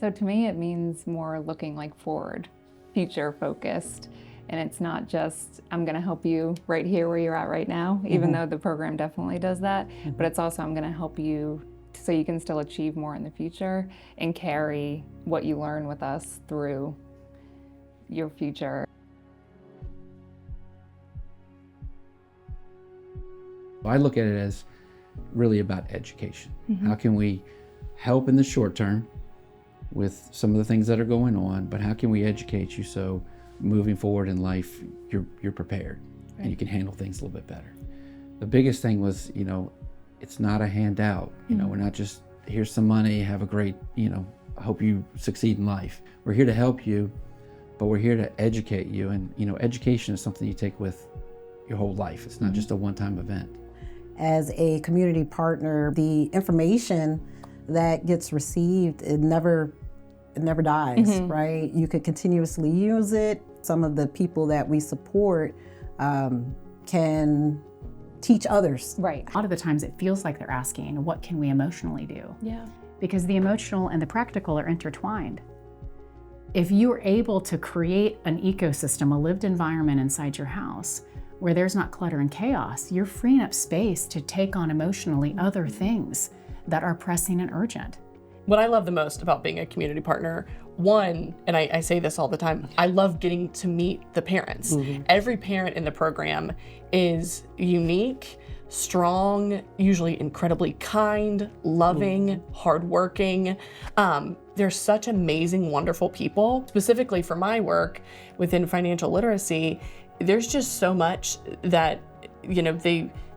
So to me, it means more looking like forward, future focused. And it's not just, I'm going to help you right here where you're at right now, even though the program definitely does that. But it's also, I'm going to help you so you can still achieve more in the future and carry what you learn with us through your future. I look at it as really about education. How can we help in the short term with some of the things that are going on, but how can we educate you so moving forward in life, you're prepared and you can handle things a little bit better. The biggest thing was, it's not a handout. We're not just, here's some money, have a great, I hope you succeed in life. We're here to help you, but we're here to educate you. And, education is something you take with your whole life. It's not just a one-time event. As a community partner, the information that gets received, it never dies, right? You could continuously use it. Some of the people that we support can teach others. Right. A lot of the times it feels like they're asking, what can we emotionally do? Yeah. Because the emotional and the practical are intertwined. If you are able to create an ecosystem, a lived environment inside your house where there's not clutter and chaos, you're freeing up space to take on emotionally other things that are pressing and urgent. What I love the most about being a community partner, one, and I say this all the time, I love getting to meet the parents. Every parent in the program is unique, strong, usually incredibly kind, loving, hardworking. They're such amazing, wonderful people. Specifically for my work within financial literacy, there's just so much that,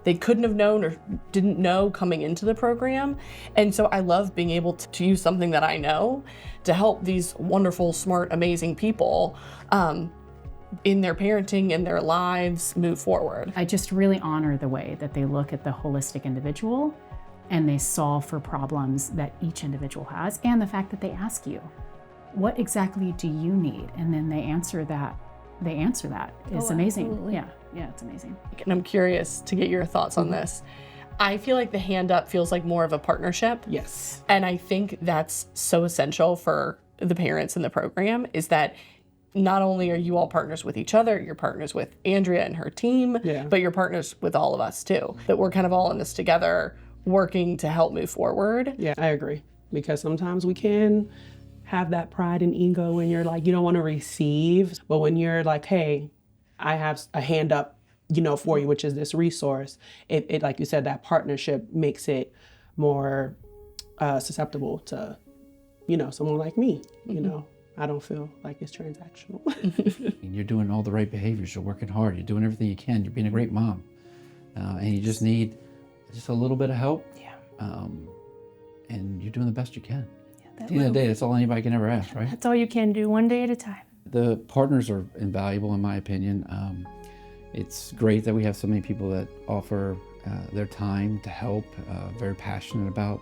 they couldn't have known or didn't know coming into the program. And so I love being able to use something that I know to help these wonderful, smart, amazing people in their parenting and their lives move forward. I just really honor the way that they look at the holistic individual and they solve for problems that each individual has, and the fact that they ask you, what exactly do you need? And then they answer that. It's amazing. Absolutely. Yeah, it's amazing. And I'm curious to get your thoughts on this. I feel like the hand up feels like more of a partnership. Yes. And I think that's so essential for the parents in the program, is that not only are you all partners with each other, you're partners with Andrea and her team, but you're partners with all of us too. That we're kind of all in this together, working to help move forward. Yeah, I agree. Because sometimes we can have that pride and ego when you're like, you don't want to receive. But when you're like, hey, I have a hand up, for you, which is this resource, it like you said, that partnership makes it more susceptible to, someone like me, I don't feel like it's transactional. You're doing all the right behaviors. You're working hard. You're doing everything you can. You're being a great mom. And you just need just a little bit of help. Yeah. And you're doing the best you can. At the end of the day, that's all anybody can ever ask, right? That's all you can do, one day at a time. The partners are invaluable, in my opinion. It's great that we have so many people that offer their time to help, very passionate about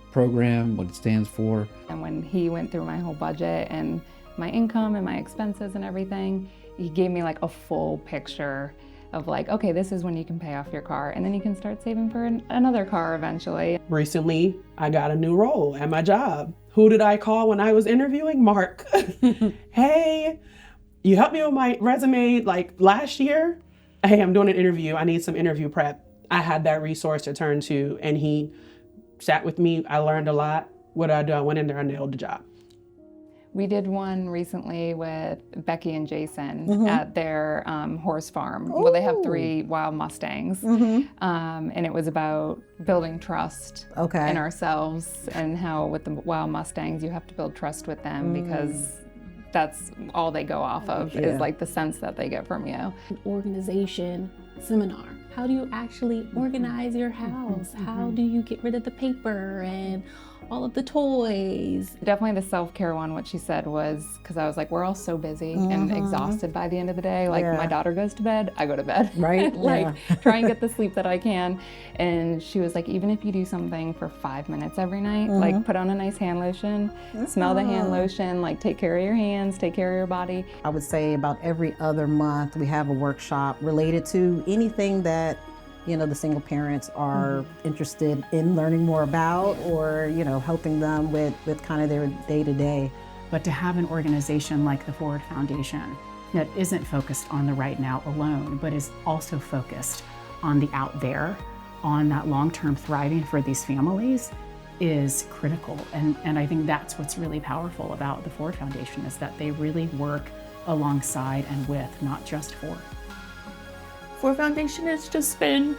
the program, what it stands for. And when he went through my whole budget and my income and my expenses and everything, he gave me like a full picture of like, okay, this is when you can pay off your car, and then you can start saving for another car eventually. Recently, I got a new role at my job. Who did I call when I was interviewing? Mark. Hey, you helped me with my resume like last year. Hey, I'm doing an interview. I need some interview prep. I had that resource to turn to, and he sat with me. I learned a lot. What did I do? I went in there and nailed the job. We did one recently with Becky and Jason at their horse farm. Well, they have 3 wild Mustangs. And it was about building trust in ourselves, and how with the wild Mustangs, you have to build trust with them because that's all they go off of is like the sense that they get from you. Organization seminar. How do you actually organize your house? How do you get rid of the paper and all of the toys? Definitely the self-care one, what she said was, because I was like, we're all so busy and exhausted by the end of the day. Like my daughter goes to bed, I go to bed. Right. Like try and get the sleep that I can. And she was like, even if you do something for 5 minutes every night, like put on a nice hand lotion, smell the hand lotion, like take care of your hands, take care of your body. I would say about every other month we have a workshop related to anything that the single parents are interested in learning more about, or, helping them with kind of their day-to-day. But to have an organization like the Forward Foundation that isn't focused on the right now alone, but is also focused on the out there, on that long-term thriving for these families, is critical. And I think that's what's really powerful about the Forward Foundation, is that they really work alongside and with, not just for. Forward Foundation has just been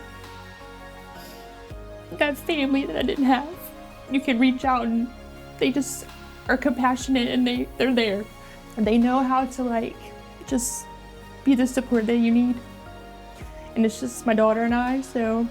that family that I didn't have. You can reach out and they just are compassionate, and they're there. And they know how to just be the support that you need. And it's just my daughter and I, so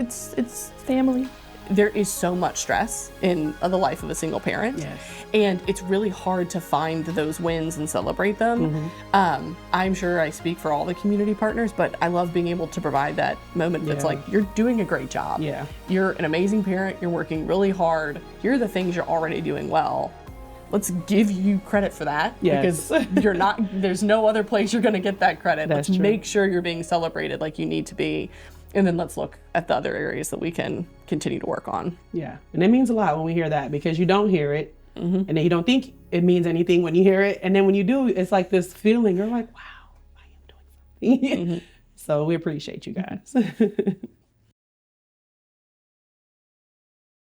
it's family. There is so much stress in the life of a single parent. Yes. And it's really hard to find those wins and celebrate them. I'm sure I speak for all the community partners, but I love being able to provide that moment that's like, you're doing a great job. Yeah. You're an amazing parent. You're working really hard. Here are the things you're already doing well. Let's give you credit for that. Yes. Because there's no other place you're going to get that credit. That's Let's true. make sure you're being celebrated like you need to be. And then let's look at the other areas that we can continue to work on. Yeah. And it means a lot when we hear that, because you don't hear it, and then you don't think it means anything when you hear it. And then when you do, it's like this feeling, you're like, wow, I am doing something. So we appreciate you guys.